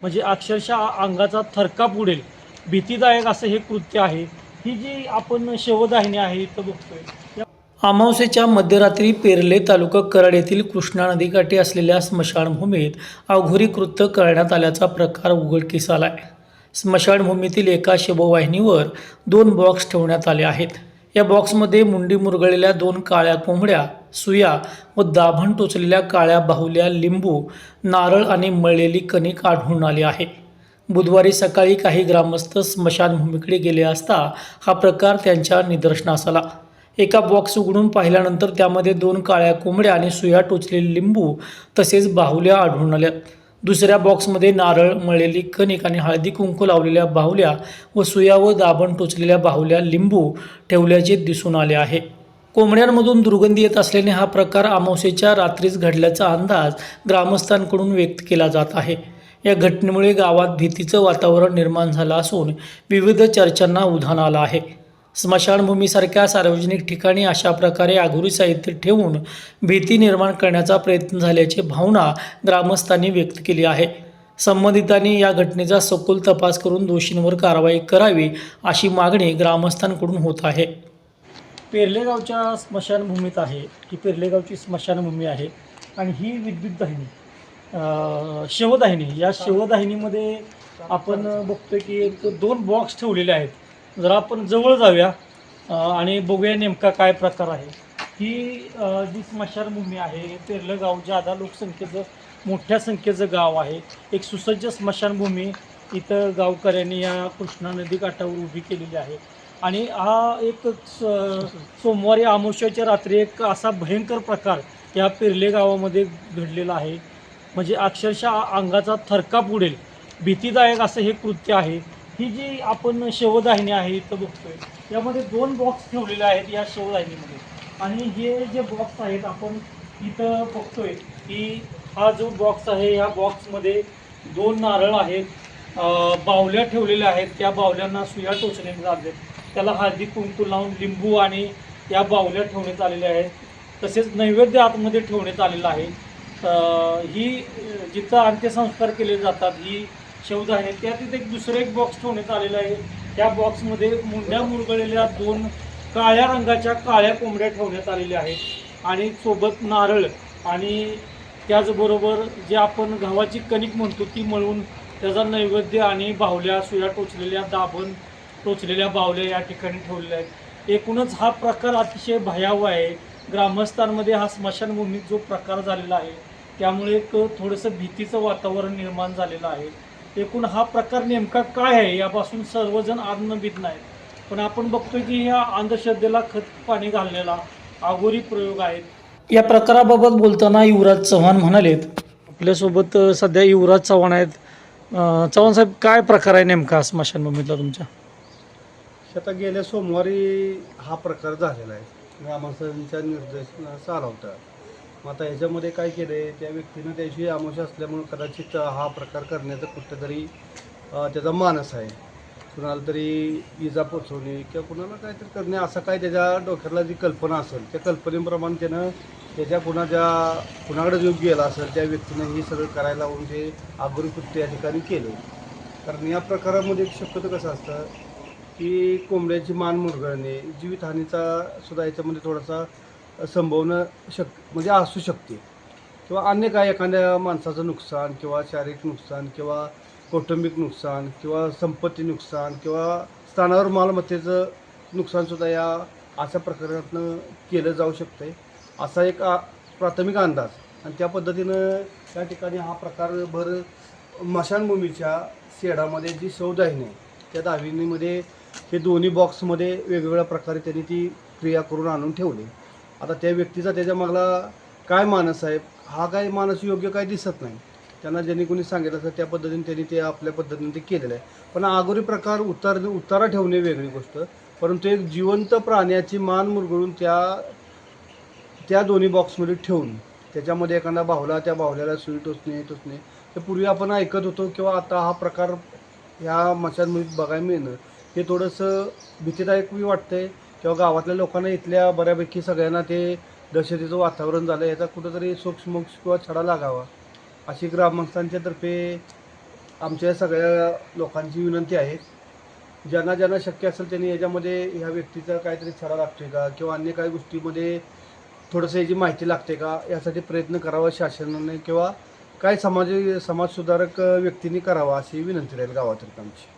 म्हणजे अक्षरशः अंगाचा थरकाप उडेल, भीतीदायक असं हे कृत्य आहे. ही जी आपण शवदाहिनी आहे इथं बघतोय. अमावस्येच्या मध्यरात्री पेरले तालुका कराड येथील कृष्णा नदीकाठी असलेल्या स्मशानभूमीत अघोरी कृत्य करण्यात आल्याचा प्रकार उघडकीस आलाय. स्मशानभूमीतील एका शववाहिनीवर 2 बॉक्स ठेवण्यात आले आहेत. या बॉक्समध्ये मुंडी मुरगळलेल्या 2 काळ्या कोंबड्या, सुया व दाभण टोचलेल्या काळ्या बाहुल्या, लिंबू, नारळ आणि मळलेली कणिक आढळून आली आहे. बुधवारी सकाळी काही ग्रामस्थ स्मशानभूमीकडे गेले असता हा प्रकार त्यांच्या निदर्शनास आला. एका बॉक्स उघडून पाहिल्यानंतर त्यामध्ये 2 काळ्या कोंबड्या आणि सुया टोचलेले लिंबू तसेच बाहुल्या आढळून आल्या. दुसऱ्या बॉक्समध्ये नारळ, मळलेली कणिक आणि हळदी कुंकू लावलेल्या बाहुल्या व सुया व दाभण टोचलेल्या बाहुल्या, लिंबू ठेवल्याचे दिसून आले आहे. कोंबड्यांमधून दुर्गंधी येत असल्याने हा प्रकार अमावस्येच्या रात्रीच घडल्याचा अंदाज ग्रामस्थांकडून व्यक्त केला जात आहे. या घटनेमुळे गावात भीतीचं वातावरण निर्माण झालं असून विविध चर्चांना उधाण आलं आहे. स्मशानभूमीसारख्या सार्वजनिक ठिकाणी अशा प्रकारे अघोरी साहित्य ठेवून भीती निर्माण करण्याचा प्रयत्न झाल्याची भावना ग्रामस्थांनी व्यक्त केली आहे. संबंधितांनी या घटनेचा सखोल तपास करून दोषींवर कारवाई करावी अशी मागणी ग्रामस्थांकडून होत आहे. पेरलेगावच्या स्मशानभूमीत आहे. ही पेरलेगावची स्मशानभूमी आहे आणि ही विद्युत दाहिनी शवदाहिनी. या शवदाहिनीमध्ये आपण बघतोय की 2 बॉक्स ठेवलेले आहेत. जरा आपण जवळ जाऊया आणि बघूया नेमका काय प्रकार आहे. ही जी स्मशानभूमी आहे, हे पेरलं गाव ज्यादा लोकसंख्येचं, मोठ्या संख्येचं गाव आहे. एक सुसज्ज स्मशानभूमी इथं गावकऱ्यांनी या कृष्णा नदी काठावर उभी केलेली आहे. आणि हा एक सोमवारी अमावस्येच्या रात्री एक असा भयंकर प्रकार या पेरले गावामध्ये घडलेला आहे. म्हणजे अक्षरशः अंगाचा थरकाप उडेल, भीतीदायक असं हे कृत्य आहे. ही जी आपण शवदाहिनी आहे इथं बघतोय, यामध्ये 2 बॉक्स ठेवलेले आहेत या शवदाहिनीमध्ये. आणि हे जे बॉक्स आहेत आपण इथं बघतोय की हा जो बॉक्स आहे, या बॉक्समध्ये 2 नारळ आहेत, बाहुल्या ठेवलेल्या आहेत. त्या बाहुल्यांना सुया टोचलेल्या आहेत. त्याला हळदी कुंकू लावून लिंबू आणि या बाहुल्या ठेवण्यात आलेल्या आहेत. तसेच नैवेद्य आतमध्ये ठेवण्यात आलेला आहे. ही जिथं अंत्यसंस्कार केले जातात ही शवदाहिनी, त्या तिथे दुसरं एक बॉक्स ठेवण्यात आलेला आहे. त्या बॉक्समध्ये मुंड्या मुरगळलेल्या 2 काळ्या रंगाच्या काळ्या कोंबड्या ठेवण्यात आलेल्या आहेत आणि सोबत नारळ आणि त्याचबरोबर जे आपण गव्हाची कणिक म्हणतो ती मळून त्याचा नैवेद्य आणि बाहुल्या, सुया टोचलेल्या, दाभण टोचलेल्या बाहुल्या या ठिकाणी ठेवलेल्या आहेत. एकूणच हा प्रकार अतिशय भयावह आहे. ग्रामस्थांमध्ये हा स्मशानभूमीत जो प्रकार झालेला आहे त्यामुळे एक थोडंसं भीतीचं वातावरण निर्माण झालेलं आहे. एकूण हा प्रकार नेमका काय आहे यापासून सर्वजण आनंदित नाहीत. पण आपण बघतोय की ह्या अंधश्रद्धेला खत पाणी घालण्याला अघोरी प्रयोग आहेत. या प्रकाराबाबत बोलताना युवराज चव्हाण म्हणालेत. आपल्यासोबत सध्या युवराज चव्हाण आहेत. चव्हाण साहेब, काय प्रकार आहे नेमका स्मशानभूमीतला तुमच्या? आता गेल्या सोमवारी हा प्रकार झालेला आहे. ग्रामस्थांच्या निर्देशनास आला होता. मग आता ह्याच्यामध्ये काय केलं आहे, त्या व्यक्तीनं त्याची अमावस्या असल्यामुळे कदाचित हा प्रकार करण्याचा कुठेतरी त्याचा मानस आहे. कुणाला तरी इजा पोचवणे किंवा कुणाला काहीतरी करणे, असं काय त्याच्या डोक्याला जी कल्पना असेल त्या कल्पनेप्रमाणे त्यानं त्याच्या कुणाकडे जो गेला असेल त्या व्यक्तीनं ही सगळं करायला लावून ते अघोरी कृत्य या ठिकाणी केलं. कारण या प्रकारामध्ये शक्यतो कसं असतं की कोंबड्याची मान मुरगळणे, जीवितहानीचा सुद्धा याच्यामध्ये थोडासा संभवणं म्हणजे असू शकते. किंवा अन्य काय एखाद्या माणसाचं नुकसान किंवा शारीरिक नुकसान किंवा कौटुंबिक नुकसान किंवा संपत्ती नुकसान किंवा स्थानावर मालमत्तेचं नुकसानसुद्धा या अशा प्रकारातनं केलं जाऊ शकतं असा एक प्राथमिक अंदाज. आणि त्या पद्धतीनं त्या ठिकाणी हा प्रकार भर स्मशानभूमीच्या शेडामध्ये जी शवदाहिनी आहे त्या दाहिनीमध्ये हे दोन्ही बॉक्समध्ये वेगवेगळ्या प्रकारे त्यांनी ती क्रिया करून आणून ठेवली. आता त्या व्यक्तीचा त्याच्यामागला काय मानस आहे, हा काय मानस योग्य काय दिसत नाही. त्यांना ज्यांनी कोणी सांगितलं असतं त्या पद्धतीने त्यांनी ते आपल्या पद्धतीने ते केलेलं आहे. पण अघोरी प्रकार उतारा ठेवणे वेगळी गोष्ट, परंतु एक जिवंत प्राण्याची मान मुरगळून त्या दोन्ही बॉक्समध्ये ठेवून त्याच्यामध्ये एखादा बाहुला, त्या बाहुल्याला सुई टोचणे हे पूर्वी आपण ऐकत होतो किंवा आता हा प्रकार ह्या स्मशानभूमीत बघायला मिळणं हे थोडंसं भीतीदायकही वाटतंय. किंवा गावातल्या लोकांना इथल्या बऱ्यापैकी सगळ्यांना ते दहशतीचं वातावरण झालं. याचा कुठंतरी सोक्ष किंवा छडा लागावा अशी ग्रामस्थांच्या तर्फे आमच्या सगळ्या लोकांची विनंती आहे, ज्यांना ज्यांना शक्य असेल त्यांनी याच्यामध्ये ह्या व्यक्तीचा काहीतरी छडा लागतोय का किंवा अन्य काही गोष्टीमध्ये थोडंसं याची माहिती लागते का यासाठी प्रयत्न करावा शासनाने किंवा काय समाजसुधारक व्यक्तींनी करावा अशी विनंती राहील गावातर्फे आमची.